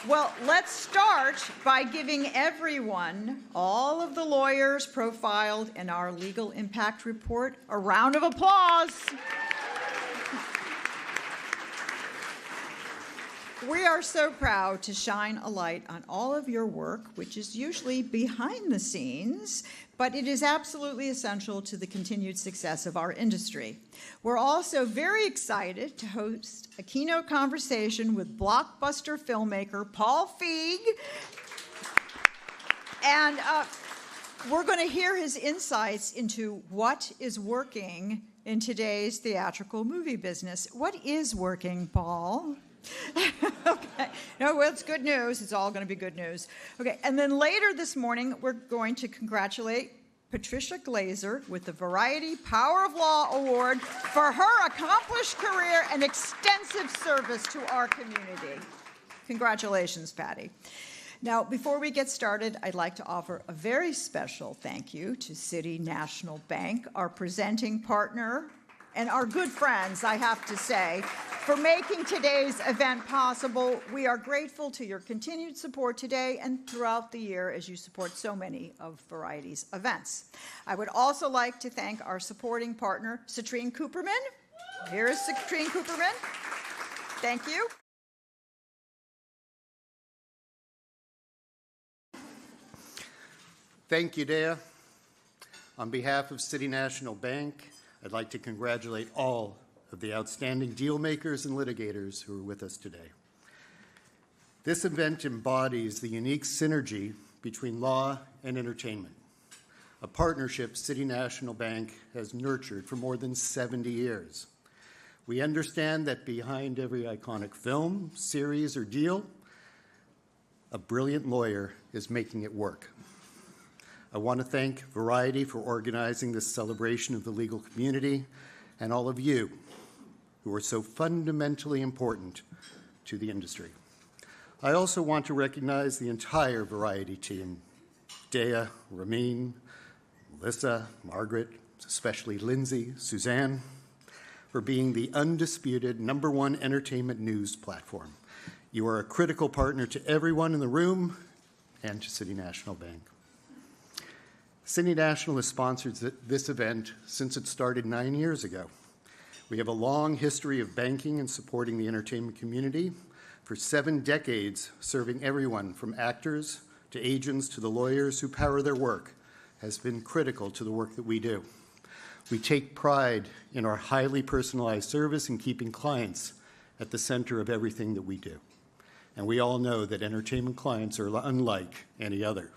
Well, let's start by giving everyone, all of the lawyers profiled in our legal impact report, a round of applause. We are so proud to shine a light on all of your work, which is usually behind the scenes, but it is absolutely essential to the continued success of our industry. We're also very excited to host a keynote conversation with blockbuster filmmaker Paul Feig. And we're going to hear his insights into what is working in today's theatrical movie business. What is working, Paul? Okay. No, well, it's good news. It's all going to be good news. Okay, and then later this morning, we're going to congratulate Patricia Glaser with the Variety Power of Law Award for her accomplished career and extensive service to our community. Congratulations, Patty. Now, before we get started, I'd like to offer a very special thank you to City National Bank, our presenting partner, and our good friends, I have to say, for making today's event possible. We are grateful to your continued support today and throughout the year as you support so many of Variety's events. I would also like to thank our supporting partner, Citrine Cooperman. Here is Citrine Cooperman. Thank you. Thank you, Dea. On behalf of City National Bank, I'd like to congratulate all of the outstanding deal makers and litigators who are with us today. This event embodies the unique synergy between law and entertainment, a partnership City National Bank has nurtured for more than 70 years. We understand that behind every iconic film, series, or deal, a brilliant lawyer is making it work. I want to thank Variety for organizing this celebration of the legal community and all of you who are so fundamentally important to the industry. I also want to recognize the entire Variety team, Dea, Ramin, Melissa, Margaret, especially Lindsay, Suzanne, for being the undisputed #1 entertainment news platform. You are a critical partner to everyone in the room and to City National Bank. City National has sponsored this event since it started 9 years ago. We have a long history of banking and supporting the entertainment community for 7 decades, serving everyone from actors to agents to the lawyers who power their work has been critical to the work that we do. We take pride in our highly personalized service and keeping clients at the center of everything that we do. And we all know that entertainment clients are unlike any other.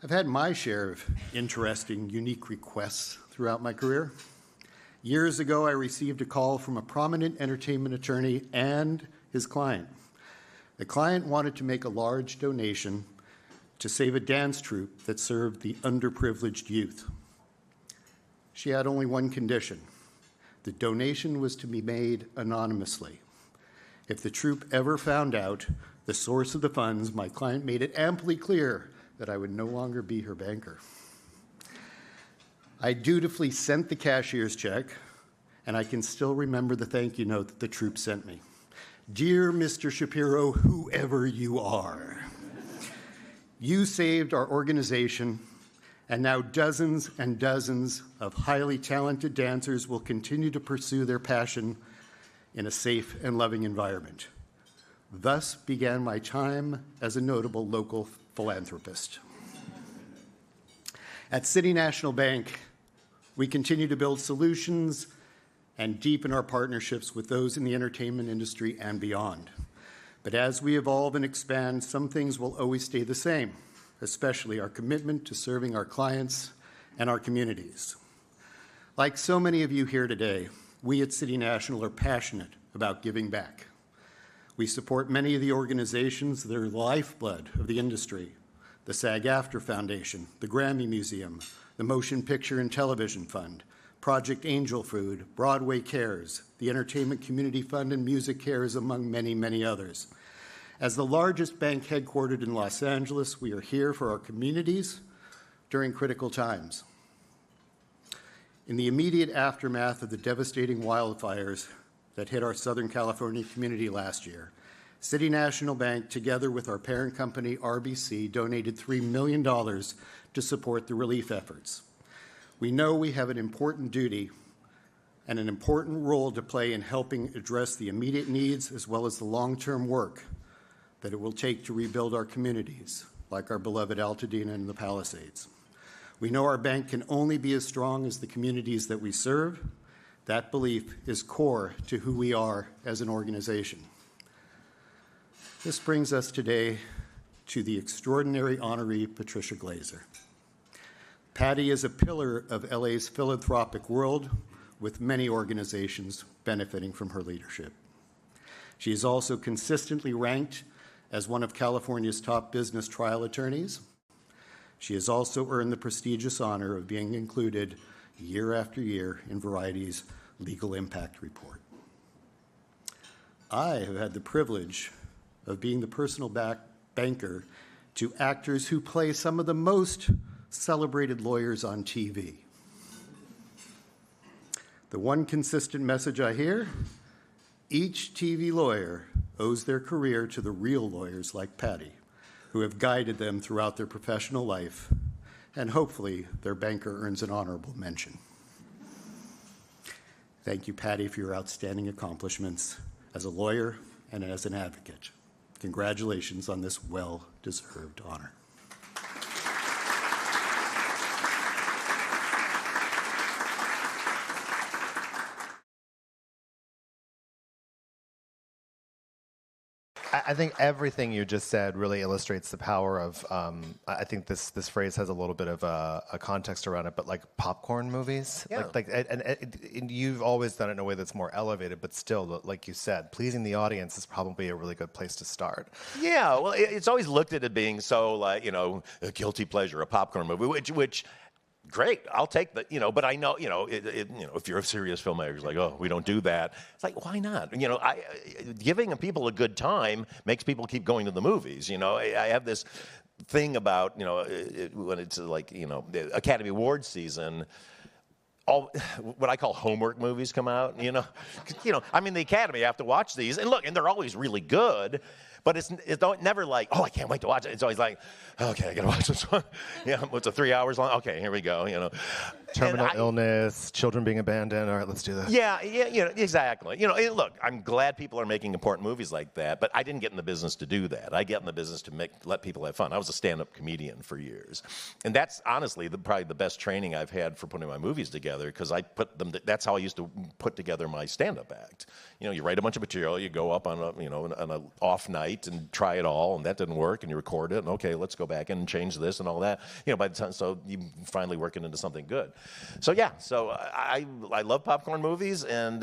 I've had my share of interesting, unique requests throughout my career. Years ago, I received a call from a prominent entertainment attorney and his client. The client wanted to make a large donation to save a dance troupe that served the underprivileged youth. She had only one condition. The donation was to be made anonymously. If the troupe ever found out the source of the funds, my client made it amply clear that I would no longer be her banker. I dutifully sent the cashier's check, and I can still remember the thank you note that the troupe sent me. Dear Mr. Shapiro, whoever you are, you saved our organization, and now dozens and dozens of highly talented dancers will continue to pursue their passion in a safe and loving environment. Thus began my time as a notable local philanthropist. At City National Bank, we continue to build solutions and deepen our partnerships with those in the entertainment industry and beyond. But as we evolve and expand, some things will always stay the same, especially our commitment to serving our clients and our communities. Like so many of you here today, we at City National are passionate about giving back. We support many of the organizations that are the lifeblood of the industry: the SAG-AFTRA Foundation, the Grammy Museum, the Motion Picture and Television Fund, Project Angel Food, Broadway Cares, the Entertainment Community Fund, and Music Cares, among many, many others. As the largest bank headquartered in Los Angeles, we are here for our communities during critical times. In the immediate aftermath of the devastating wildfires that hit our Southern California community last year, City National Bank, together with our parent company, RBC, donated $3 million to support the relief efforts. We know we have an important duty and an important role to play in helping address the immediate needs as well as the long-term work that it will take to rebuild our communities, like our beloved Altadena and the Palisades. We know our bank can only be as strong as the communities that we serve. That belief is core to who we are as an organization. This brings us today to the extraordinary honoree, Patricia Glaser. Patty is a pillar of LA's philanthropic world, with many organizations benefiting from her leadership. She is also consistently ranked as one of California's top business trial attorneys. She has also earned the prestigious honor of being included year after year in Variety's Legal Impact Report. I have had the privilege of being the personal banker to actors who play some of the most celebrated lawyers on TV. The one consistent message I hear: each TV lawyer owes their career to the real lawyers like Patty, who have guided them throughout their professional life, and hopefully their banker earns an honorable mention. Thank you, Patty, for your outstanding accomplishments as a lawyer and as an advocate. Congratulations on this well-deserved honor. I think everything you just said really illustrates the power of, I think this phrase has a little bit of a context around it, but like popcorn movies. Yeah. And you've always done it in a way that's more elevated, but still, like you said, pleasing the audience is probably a really good place to start. Yeah, well, it's always looked at as being so, like, a guilty pleasure, a popcorn movie, which great, I'll take the, but I know, if you're a serious filmmaker, it's like, oh, we don't do that. It's like, why not? Giving people a good time makes people keep going to the movies. I have this thing about, when it's like, the Academy Awards season, all what I call homework movies come out, I'm in the Academy, I have to watch these, and look, and they're always really good. But it's never like, oh, I can't wait to watch it. It's always like, okay, I got to watch this one. What's it, 3 hours long? Okay, here we go, Terminal illness, children being abandoned. All right, let's do this. Yeah, exactly. Look, I'm glad people are making important movies like that, but I didn't get in the business to do that. I get in the business to let people have fun. I was a stand-up comedian for years. And that's honestly probably the best training I've had for putting my movies together, because that's how I used to put together my stand-up act. You write a bunch of material, you go up on an off night and try it all, and that didn't work, and you record it, and okay, let's go back and change this and all that. By the time, so you finally work it into something good. So yeah, I love popcorn movies, and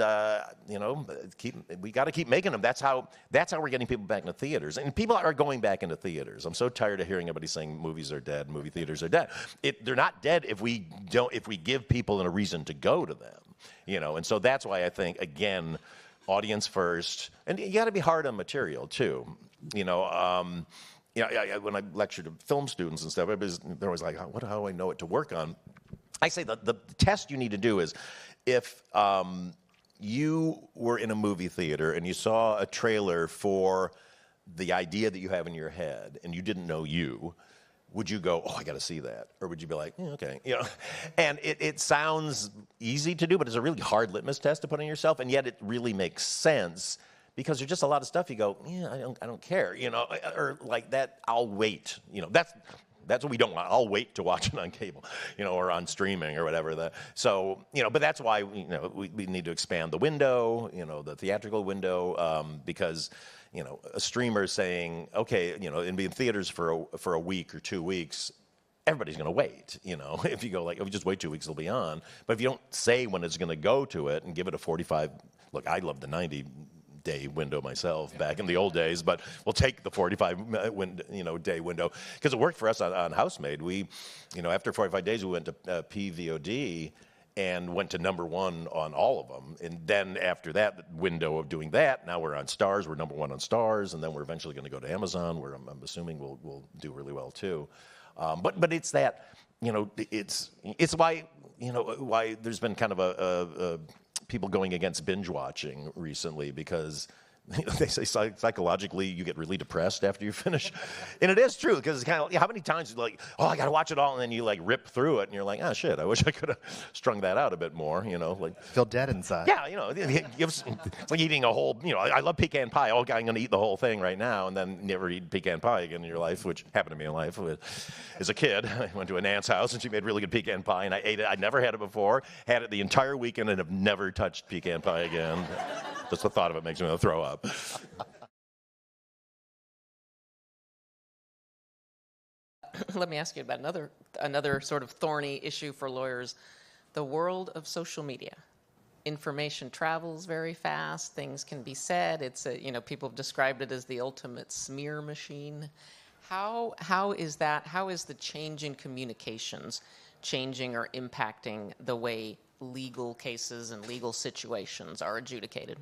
we got to keep making them. That's how we're getting people back into theaters, and people are going back into theaters. I'm so tired of hearing everybody saying movies are dead, movie theaters are dead. They're not dead if we give people a reason to go to them. And so that's why I think, again, audience first, and you got to be hard on material too. When I lecture to film students and stuff, they're always like, how do I know what to work on? I say the test you need to do is, if you were in a movie theater and you saw a trailer for the idea that you have in your head and you didn't know would you go, oh, I got to see that? Or would you be like, yeah, okay, And it sounds easy to do, but it's a really hard litmus test to put on yourself, and yet it really makes sense, because there's just a lot of stuff you go, yeah, I don't care, or like that, I'll wait, That's what we don't want. I'll wait to watch it on cable, or on streaming or whatever. So, but that's why, we need to expand the window, the theatrical window, because, a streamer saying, okay, and be in theaters for a week or 2 weeks, everybody's going to wait, If you go like, if you just wait 2 weeks, it'll be on. But if you don't say when it's going to go to it and give it a 45, look, I love the 90-day window myself back in the old days, but we'll take the 45-day window, because it worked for us on Housemaid. We, after 45 days, we went to PVOD and went to #1 on all of them. And then after that window of doing that, now we're on Starz. We're #1 on Starz, and then we're eventually going to go to Amazon, where I'm assuming we'll do really well too. But it's that, it's why, why there's been kind of a people going against binge watching recently, because They say psychologically you get really depressed after you finish. And it is true, because it's kind of, how many times you're like, oh, I got to watch it all, and then you like rip through it, and you're like, oh, shit, I wish I could have strung that out a bit more, like. Feel dead inside. Yeah, it's like eating a whole, I love pecan pie. Oh, I'm going to eat the whole thing right now, and then never eat pecan pie again in your life, which happened to me in life. As a kid, I went to an aunt's house, and she made really good pecan pie, and I ate it. I'd never had it before, had it the entire weekend, and have never touched pecan pie again. Just the thought of it makes me want to throw up. Let me ask you about another sort of thorny issue for lawyers, the world of social media. Information travels very fast. Things can be said. People have described it as the ultimate smear machine. How is the change in communications changing or impacting the way legal cases and legal situations are adjudicated?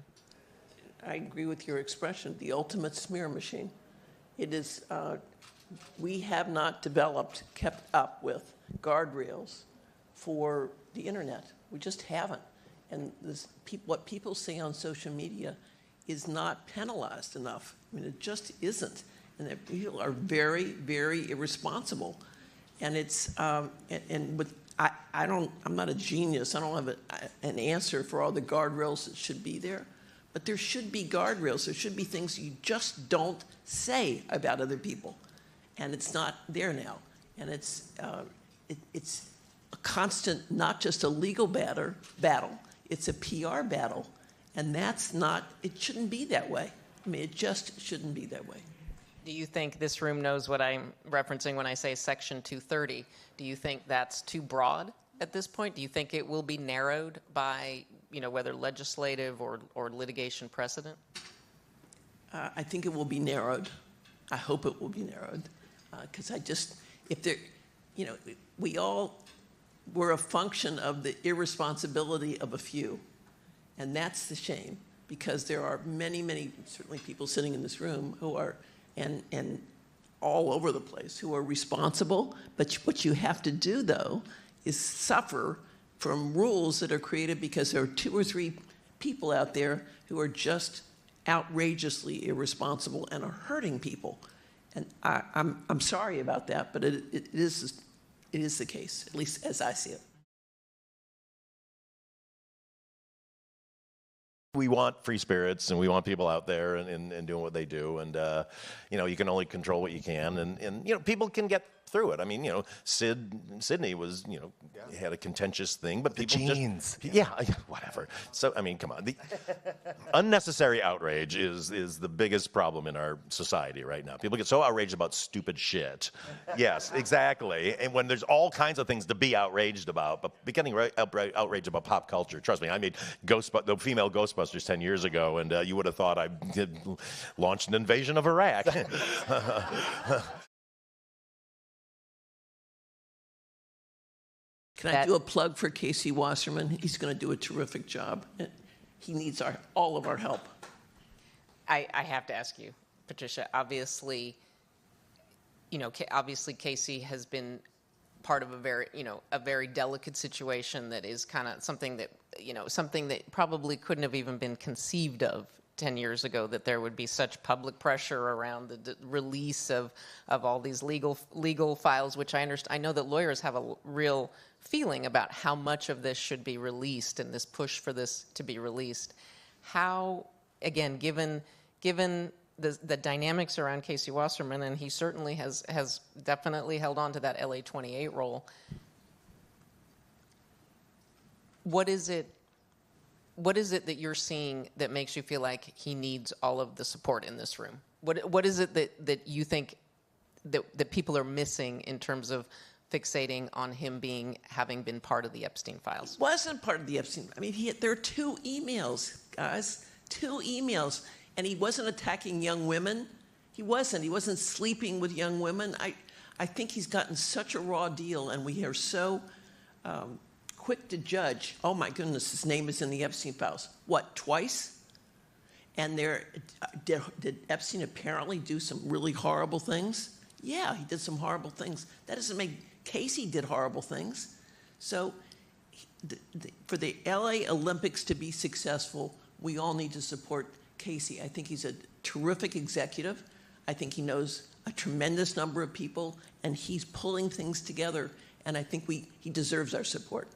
I agree with your expression, the ultimate smear machine. It is, we have not kept up with guardrails for the internet. We just haven't. And what people say on social media is not penalized enough. I mean, it just isn't. And people are very, very irresponsible. And I'm not a genius. I don't have an answer for all the guardrails that should be there. But there should be guardrails. There should be things you just don't say about other people. And it's not there now. And it's a constant, not just a legal battle, it's a PR battle. And it shouldn't be that way. I mean, it just shouldn't be that way. Do you think this room knows what I'm referencing when I say Section 230? Do you think that's too broad at this point? Do you think it will be narrowed by, whether legislative or litigation precedent? I think it will be narrowed. I hope it will be narrowed. Because we're a function of the irresponsibility of a few. And that's the shame, because there are many, many, certainly people sitting in this room who are, and all over the place, who are responsible. But what you have to do, though, is suffer from rules that are created because there are 2 or 3 people out there who are just outrageously irresponsible and are hurting people. And I'm sorry about that, but it is the case, at least as I see it. We want free spirits, and we want people out there and doing what they do. And, you can only control what you can. And people can get through it. I mean, Sydney was, had a contentious thing, but people jeans. Whatever. So, I mean, come on. The unnecessary outrage is the biggest problem in our society right now. People get so outraged about stupid shit. Yes, exactly. And when there's all kinds of things to be outraged about, but becoming outraged about pop culture. Trust me, I made the female Ghostbusters 10 years ago, and you would have thought I launched an invasion of Iraq. Can I do a plug for Casey Wasserman? He's going to do a terrific job. He needs all of our help. I have to ask you, Patricia, obviously Casey has been part of a very delicate situation that is kind of something that probably couldn't have even been conceived of 10 years ago, that there would be such public pressure around the release of all these legal files, which I know that lawyers have a real feeling about how much of this should be released and this push for this to be released. How, again, given the dynamics around Casey Wasserman, and he certainly has definitely held on to that LA 28 role, what is it that you're seeing that makes you feel like he needs all of the support in this room? What is it that you think that people are missing in terms of fixating on him having been part of the Epstein files? He wasn't part of the Epstein. I mean, there are 2 emails, guys, 2 emails, and he wasn't attacking young women. He wasn't sleeping with young women. I think he's gotten such a raw deal, and we are so quick to judge. Oh my goodness, his name is in the Epstein files. What, twice? And did Epstein apparently do some really horrible things? Yeah, he did some horrible things. That doesn't make Casey did horrible things. So for the LA Olympics to be successful, we all need to support Casey. I think he's a terrific executive. I think he knows a tremendous number of people, and he's pulling things together, and I think he deserves our support.